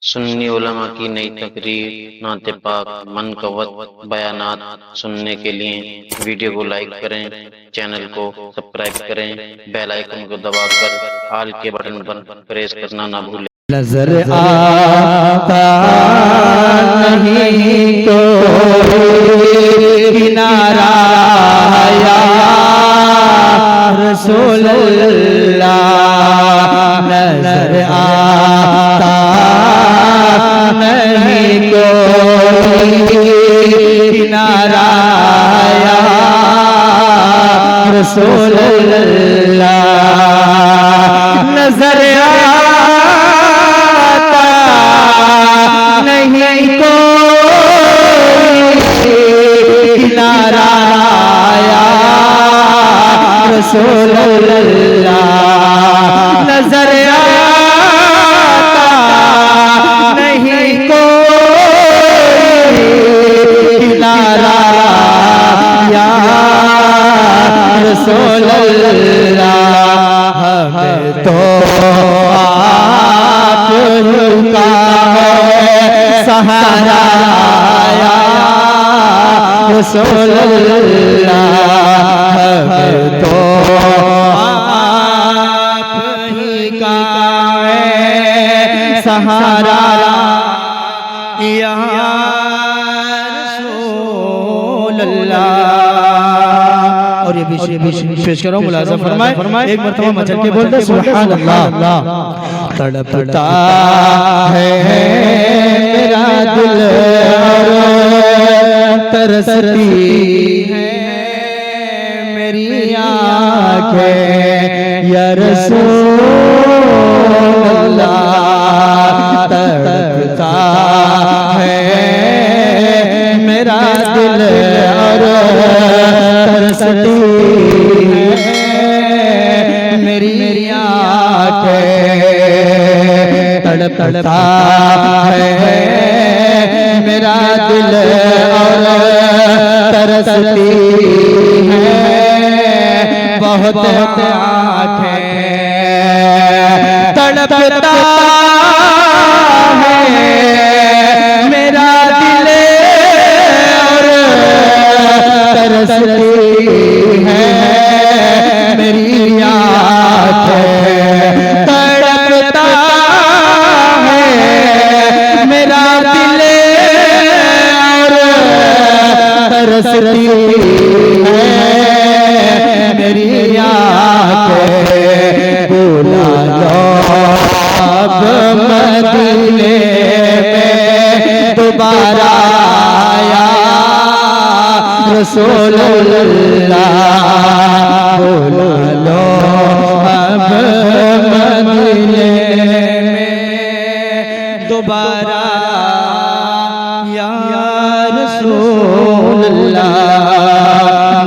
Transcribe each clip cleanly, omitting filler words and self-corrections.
सुन्नी उलमा की नई तकरीर, नाते पाक, मनकवत बयानात सुनने के लिए वीडियो को लाइक करें, चैनल को सब्सक्राइब करें, बेल आइकन को दबाकर ऑल के बटन पर प्रेस करना ना भूलें। नजर आता नहीं कोई किनारा या रसूल अल्लाह, नजर आता नहीं कोई किनारा या रसूल अल्लाह, नजर नहीं कोई किनारा या रसूल अल्लाह, नजर आता नहीं कोई किनारा या रसूल अल्लाह, हमें तो आप का सहारा या रसूल अल्लाह, हमें तो आप ही का सहारा या रसूल अल्लाह। और ये पेश करो, मुलाज़ा फरमाए, एक मरतबा मचल के बोलते सुभान अल्लाह। तड़पता है मेरा दिल और तरसती है मेरी आँखें या रसूल अल्लाह, तड़पता है मेरा दिल और तरसती है मेरी आँखें, तड़पता है मेरा दिल और तरसती है बहुत आँखें, तड़पता है मेरा दिल और तरसती है मेरी आँखें, तड़पता है मेरा दिल और तरसती है मेरी आँखें। बुला लो अब मदीने में दोबारा या रसूल अल्लाह, बुला लो अब मदीने में दोबारा या रसूल अल्लाह।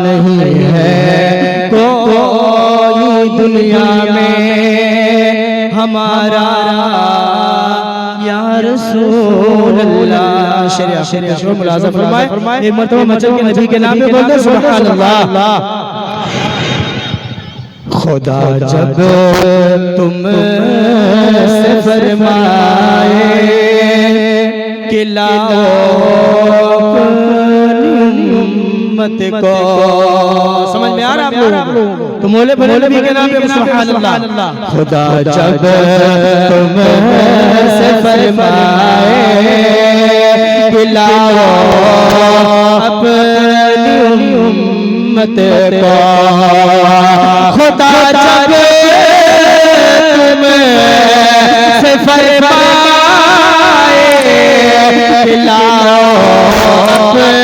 नहीं है कोई दुनिया में हमारा या रसूल अल्लाह। शरिया मुलाज़ा फरमाए, एक मरतबा मचल के नबी के नाम पे बोलते सुभान अल्लाह। खुदा जब तुम से फरमाए कि लाओ अपनी उम्मत को, समझ में आ रहा आप लोग? तो मौले बने नबी के नाम पे सुभान अल्लाह। खुदा जब तुम से फरमाए कि लाओ अपनी उम्मत को, खुदा जब तुम से फरमाए कि लाओ अपनी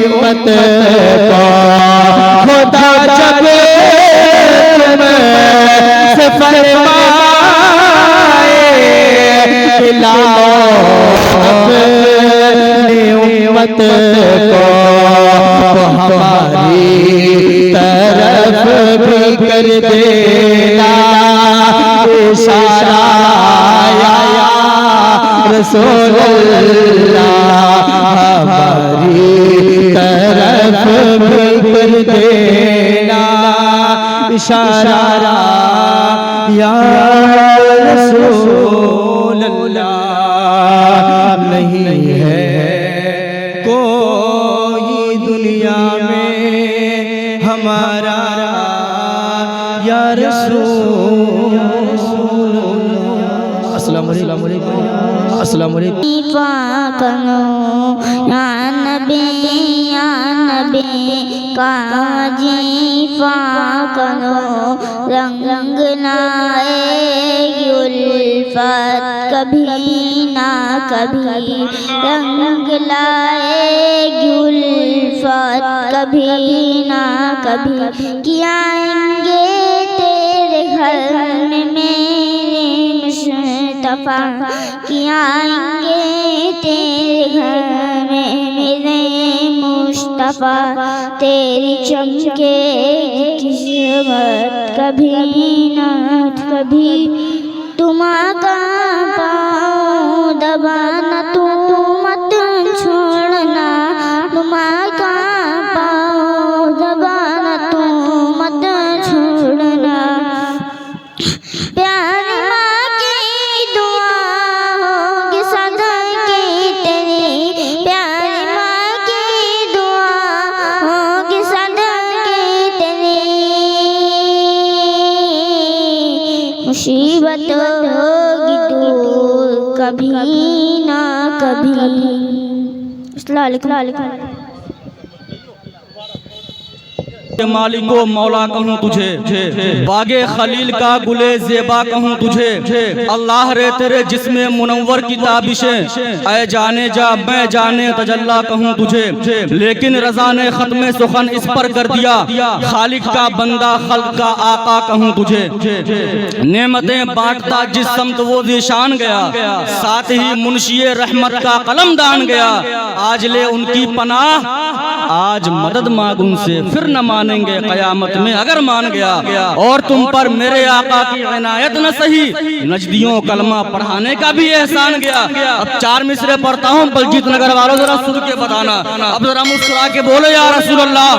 उम्मत को, खुदा जब तुम से फरमाए कि लाओ अपनी उम्मत को, तो हमारी तरफ भी कर देना इशारा या रसूल अल्लाह, हमारी तरफ भी कर देना इशारा या रसूल अल्लाह। नहीं है कोई दुनिया में हमारा या रसूल। अस्सलाम वालेकुम, अस्सलाम वालेकुम। या नबी काजी करो रंग लाए उल्फत कभी ना कभी, रंग लाए उल्फत कभी ना कभी। क्या आएंगे तेरे घर में मेरे मुस्तफा, क्या आएंगे तेरे घर में मेरे मुस्तफा। तेरी चमके किस्मत कभी ना कभी, तुम आका पाओ दबाना तू मत छोड़ना, तुम आका पाओ दबाना तू मत छोड़ना। प्यारी माँ की दुआ होगी सदा की तेरी, प्यारी माँ की दुआ होगी सदा की तेरी। मुसीबत होगी दूर कभी ना कभी। अस्सलाम वालेकुम। मालिको मौला कहूँ तुझे, बागे खलील का गुले ज़ेबा कहूँ तुझे। अल्लाह रे तेरे जिस्मे मुनव्वर की ताबिशें, ऐ जाने जा मैं जाने तजल्ला कहूँ तुझे। लेकिन रज़ा ने ख़त्मे सुखन इस पर कर दिया, खालिक का बंदा खल्क का आका कहूँ तुझे। नेमतें बांटता जिस समत वो ज़ीशान गया, साथ ही मुंशिए रहमत का कलम दान गया। आज ले उनकी पनाह, आज मदद मांग उनसे, फिर न मानेंगे कयामत में अगर मान गया। और तुम पर मेरे आका की इनायत न सही, नजदियों कलमा पढ़ाने का भी एहसान गया। अब 4 मिसरे पढ़ता हूँ, बलजीत नगर वालों जरा सुन के बताना। अब जरा मुस्कुरा के बोलो या रसूल अल्लाह,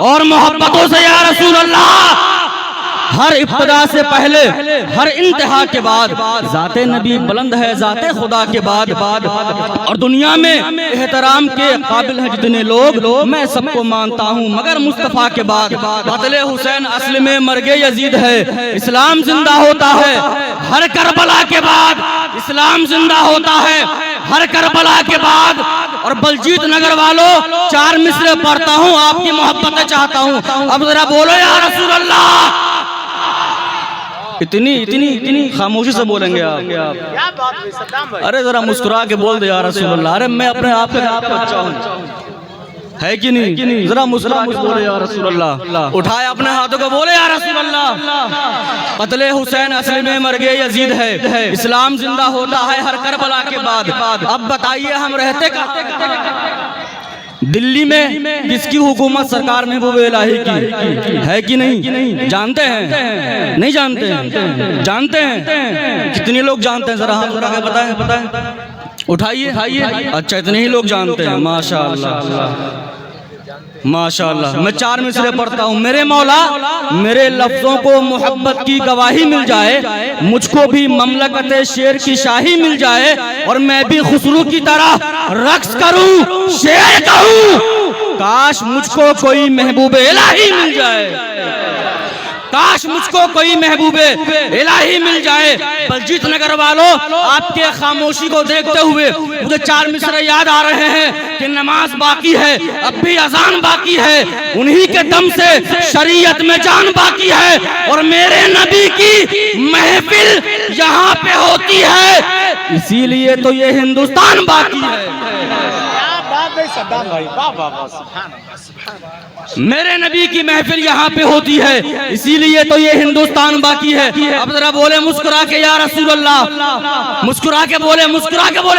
और मोहब्बतों से या रसूल अल्लाह। हर इब्तिदा से पहले, हर इंतहा के बाद जाते नबी बुलंद है जाते खुदा के बाद। और दुनिया में एहतराम के काबिल हैं जितने लोग, मैं सबको मानता हूँ मगर मुस्तफ़ा के बाद। कत्ले हुसैन असल में मर्गे यजीद है, इस्लाम जिंदा होता है हर करबला के बाद, इस्लाम जिंदा होता है हर करबला के बाद। और बलजीत नगर वालों 4 मिसरे पढ़ता हूँ, आपकी मोहब्बतें चाहता हूँ। अब जरा बोलो या रसूल अल्लाह। इतनी खामोशी से बोलेंगे आप? अरे जरा मुस्कुरा के बोल दे या रसूल अल्लाह। अरे मैं अपने आप का बच्चा हूँ, है कि नहीं? जरा मुस्कुरा बोले या रसूल अल्लाह। उठाए अपने हाथों को, बोले या रसूल अल्लाह। कत्ले हुसैन असल में मर्गे यजीद है, इस्लाम जिंदा होता है हर करबला के बाद। अब बताइए हम रहते दिल्ली में किसकी हुकूमत सरकार महबूब इलाही की है कि नहीं? जानते हैं? नहीं जानते हैं? जानते हैं? कितने लोग जानते हैं? जरा हाथ उठा के बताएं। उठाइए। अच्छा, इतने ही लोग जानते हैं, माशाअल्लाह माशाअल्लाह। मैं 4 मिसरे पढ़ता हूँ। मेरे मौला मेरे लफ्जों को मोहब्बत की गवाही मिल जाए, मुझको भी ममलकत शेर की शाही मिल जाए, और मैं भी खुसरू की तरह रक्स करूं, शेर कहूं। काश मुझको कोई महबूब इलाही मिल जाए, काश मुझको कोई महबूबे इलाही मिल जाए। बलजीत नगर वालों, आपके खामोशी को देखते हुए मुझे 4 मिसरे याद आ रहे हैं कि नमाज बाकी है, अब भी अजान बाकी है, उन्हीं के दम से शरीयत में जान बाकी है, और मेरे नबी की महफिल यहाँ पे होती है, इसीलिए तो ये हिंदुस्तान बाकी है। मेरे नबी की महफिल यहाँ पे होती है, इसीलिए तो ये हिंदुस्तान बाकी है। अब जरा बोले मुस्कुरा के या रसूल अल्लाह, मुस्कुरा के बोले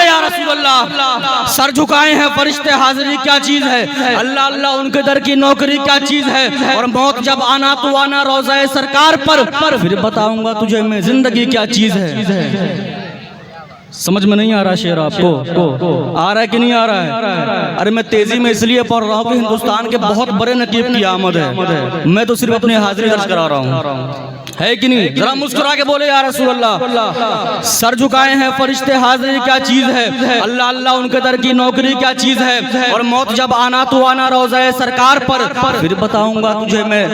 या रसूल अल्लाह। सर झुकाए हैं फरिश्ते, हाजिरी क्या चीज है, अल्लाह अल्लाह उनके दर की नौकरी क्या चीज है, और मौत जब आना तो आना रोज़ाए सरकार पर, फिर बताऊंगा तुझे मैं जिंदगी क्या चीज है। समझ में नहीं आ रहा शेर आपको? आ रहा है कि नहीं आ रहा है? अरे मैं तेजी में इसलिए पढ़ रहा हूँ कि हिंदुस्तान के बहुत बड़े नकीब की आमद है, मैं तो सिर्फ अपनी हाजिरी दर्ज करा रहा हूँ। है कि नहीं? जरा मुस्कुरा के बोले या रसूल अल्लाह। सर झुकाए हैं फरिश्ते हाजिर क्या चीज है, अल्लाह अल्लाह उनके दर की नौकरी क्या चीज है, और मौत जब आना तो आना रोज़े सरकार पर, फिर बताऊंगा तुझे मैं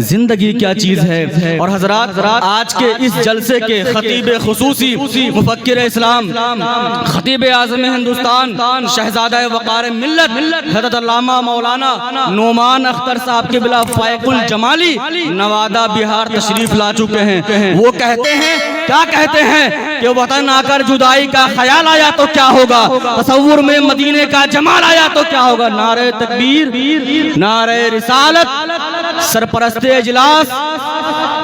जिंदगी क्या चीज है। और हजरात आज के इस जलसे के खतीब खुसूसी मुफक्किर इस्लाम खतीब आज़म हिंदुस्तान शहजादा वक़ार मिल्लत हज़रत अल्लामा मौलाना नोमान अख्तर साहब के बिला फायकुल जमाली नवादा बिहार तशरीफ ला चुके हैं। वो कहते हैं, क्या कहते हैं कि वतन आकर जुदाई का ख्याल आया तो क्या होगा, तसव्वुर में मदीने का जमाल आया तो क्या होगा। नारे तकबीर, नारे रिसालत, सरपरस्ते इजलास,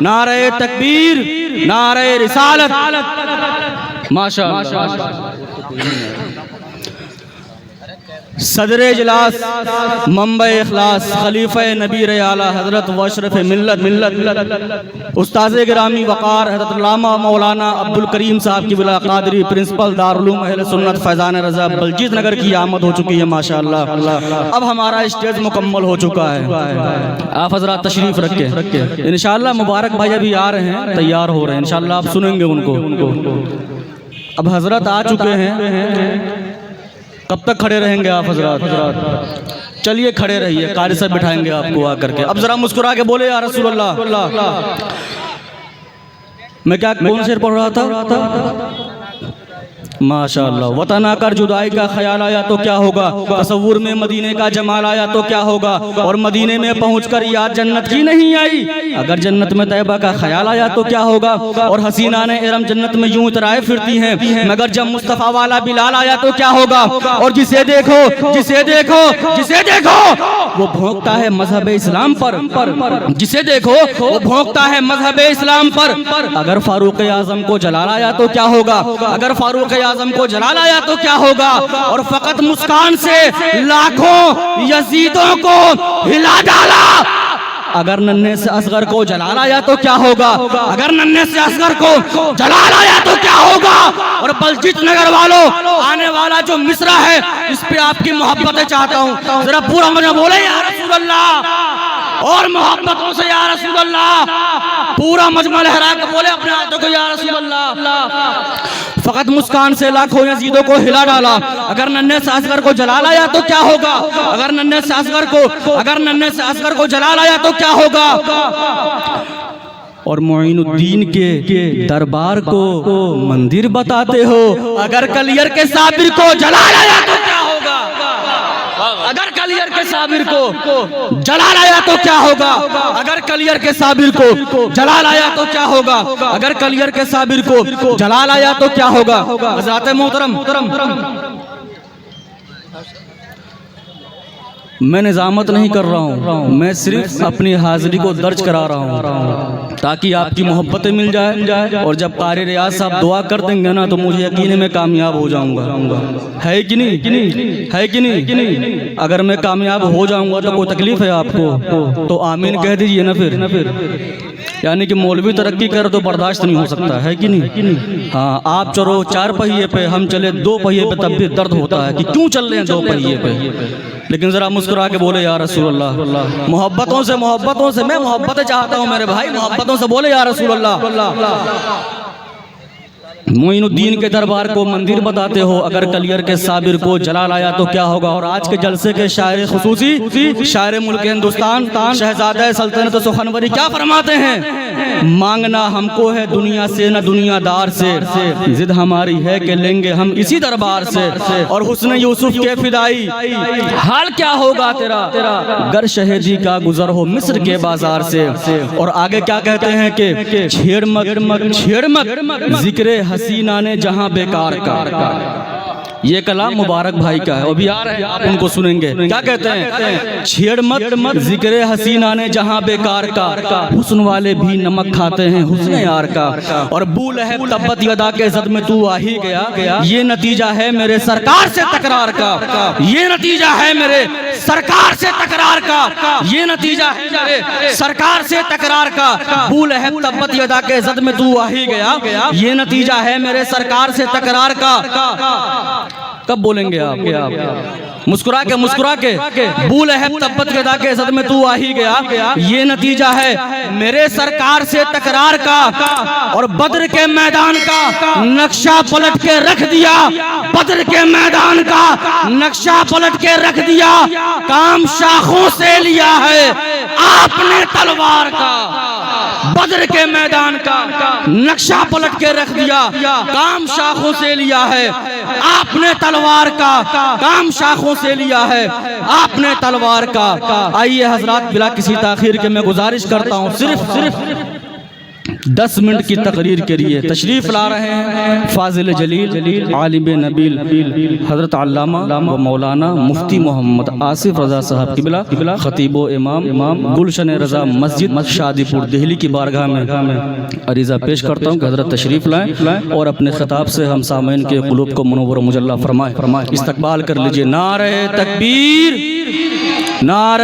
नारे तकबीर, नारे रिसालत, माशाअल्लाह। सदर इजलास मुंबई इखलास खलीफा नबी आला हजरत वशरफ मिल्लत उस्ताद गिरामी वक़ार हजरत अल्लामा मौलाना अब्दुल करीम साहब की बिला कादरी प्रिंसिपल दारुल उलूम अहले सुन्नत फैज़ान रज़ा बलजीत नगर की आमद हो चुकी है माशाअल्लाह। अब हमारा स्टेज मुकम्मल हो चुका है। आप हजरात तशरीफ रखें इंशाअल्लाह। मुबारक भाई अभी आ रहे हैं, तैयार हो रहे हैं इंशाअल्लाह, आप सुनेंगे उनको। अब हजरत आ चुके हैं, कब तक खड़े रहेंगे आप हजरात? चलिए खड़े रहिए, कारी से बिठाएंगे आपको आकर के। अब जरा मुस्कुरा के बोले या रसूल अल्लाह। मैं क्या कौन शेर पढ़ रहा था? माशाअल्लाह। वतन आकर जुदाई का ख्याल आया तो क्या होगा, तसव्वुर में मदीने का जमाल आया तो क्या होगा, और मदीने में पहुंचकर याद जन्नत की नहीं आई, अगर जन्नत में तैयबा का ख्याल आया तो क्या होगा, और हसीना ने इरम जन्नत में यूं इतराए फिरती हैं, मगर जब मुस्तफ़ा वाला बिलाल आया तो क्या होगा, और जिसे देखो जिसे देखो जिसे देखो वो भोंकता है मजहब इस्लाम पर, जिसे देखो वो भोंकता है मजहब इस्लाम पर, अगर फारूक आजम को जलाल आया तो क्या होगा, अगर फारूक आजम को जलाल आया तो क्या होगा, और फकत मुस्कान से लाखों यजीदों को हिला डाला, अगर नन्हे से असगर को जलाल आया तो क्या होगा, अगर नन्हे से असगर को जलाल आया तो क्या होगा। और बलजीत नगर वालों, आने वाला जो मिसरा है इस पे आपकी मोहब्बतें चाहता हूँ, जरा पूरा मजा बोले या रसूल अल्लाह, और मोहब्बतों से या रसूल अल्लाह, पूरा मजमा लहरा के बोले अपने हाथों को या रसूल अल्लाह। फकत मुस्कान से लाखों यजीदों को हिला डाला, अगर नन्हे से असगर को जलाल आया तो क्या होगा, अगर नन्हे से असगर को जलाल आया तो क्या होगा। और मोइनुद्दीन के दरबार को मंदिर बताते हो, अगर कलियर के साबिर को जलाल आया तो क्या होगा, अगर कलियर के साबिर को जलाल आया तो क्या होगा, अगर कलियर के साबिर को जलाल आया तो क्या होगा, अगर कलियर के साबिर को जलाल आया तो क्या होगा। हज़रात मोहतरम, मैं निजामत नहीं कर रहा हूँ, मैं सिर्फ अपनी हाजिरी को दर्ज करा रहा हूँ ताकि आपकी मोहब्बतें मिल जाए, और जब कारी रियाज साहब दुआ कर देंगे ना तो मुझे यकीन है मैं कामयाब हो जाऊंगा। है कि नहीं, है कि नहीं? अगर मैं कामयाब हो जाऊंगा तो कोई तकलीफ है आपको तो आमीन कह दीजिए ना फिर। यानी कि मौलवी तरक्की करे तो बर्दाश्त नहीं हो सकता, है कि नहीं? हाँ, आप चलो 4 पहिए पे, हम चले 2 पहिए पे, तब भी दर्द होता है कि क्यों चल रहे हैं 2 पहिए पे। लेकिन जरा मुस्कुरा के बोले या रसूल अल्लाह। मोहब्बतों से मैं मोहब्बतें चाहता हूँ मेरे भाई, मोहब्बतों से बोले या रसूल अल्लाह। मोइनुद्दीन के दरबार को मंदिर बताते हो, अगर कलियर के साबिर को जलाल आया तो क्या होगा। और आज के जलसे के शायर खुसूसी, शायर मुल्क हिंदुस्तान शहजादा सल्तनत सुखनवरी क्या फरमाते हैं, मांगना हमको है दुनिया से न दुनियादार से, जिद हमारी है कि लेंगे हम इसी दरबार से, और हुस्न यूसुफ के फिदाई हाल क्या होगा तेरा, गर शहीदी का गुजर हो मिस्र के बाजार से। और आगे क्या कहते हैं कि छेड़ मत जिक्र हसीना ने जहां बेकार का, ये कलाम मुबारक भाई का है, अभी आ रहे हैं आप उनको सुनेंगे। क्या कहते हैं, छेड़ मत जिक्र हसीना ने जहां बेकार का, हुस्न वाले भी नमक खाते हैं हुस्न यार का, और बू लहब तब्बत यदा के जद में तू आ ही गया, ये नतीजा है मेरे सरकार से तकरार का, ये नतीजा है मेरे सरकार से तकरार का, ये नतीजा है मेरे सरकार से तकरार का, बू लहब तब्बत यदा के जद में तू आ ही गया, ये नतीजा है मेरे सरकार से तकरार का। कब बोलेंगे आप? मुस्कुरा के बूल अहब तब्बत के दाके सद में तू आ ही गया। ये नतीजा है मेरे सरकार से तकरार का और बद्र के मैदान का नक्शा पलट के रख दिया। बद्र के मैदान का नक्शा पलट के रख दिया। काम शाखों से लिया है आपने तलवार का। बद्र के मैदान का नक्शा पलट के रख दिया। काम शाखों से लिया है आपने तलवार का। काम शाखों से लिया है आपने तलवार का। आइए हजरात, बिला किसी ताखीर के मैं गुजारिश करता हूँ सिर्फ 10 मिनट की तकरीर के लिए तशरीफ ला रहे हैं फाजिल जलील आलिम नबील हजरत अल्लामा व मौलाना मुफ्ती मोहम्मद आसिफ रजा साहब किबला खतीबो इमाम गुलशन रजा मस्जिद शादीपुर दिल्ली की बारगाह में अरीज़ा पेश करता हूँ कि हजरत तशरीफ लाएं और अपने खिताब से हम सामईन के कुलूब को मुनव्वर मुजल्ला फरमाए। इस्तकबाल कर लीजिए। नारे तकबीर, नारे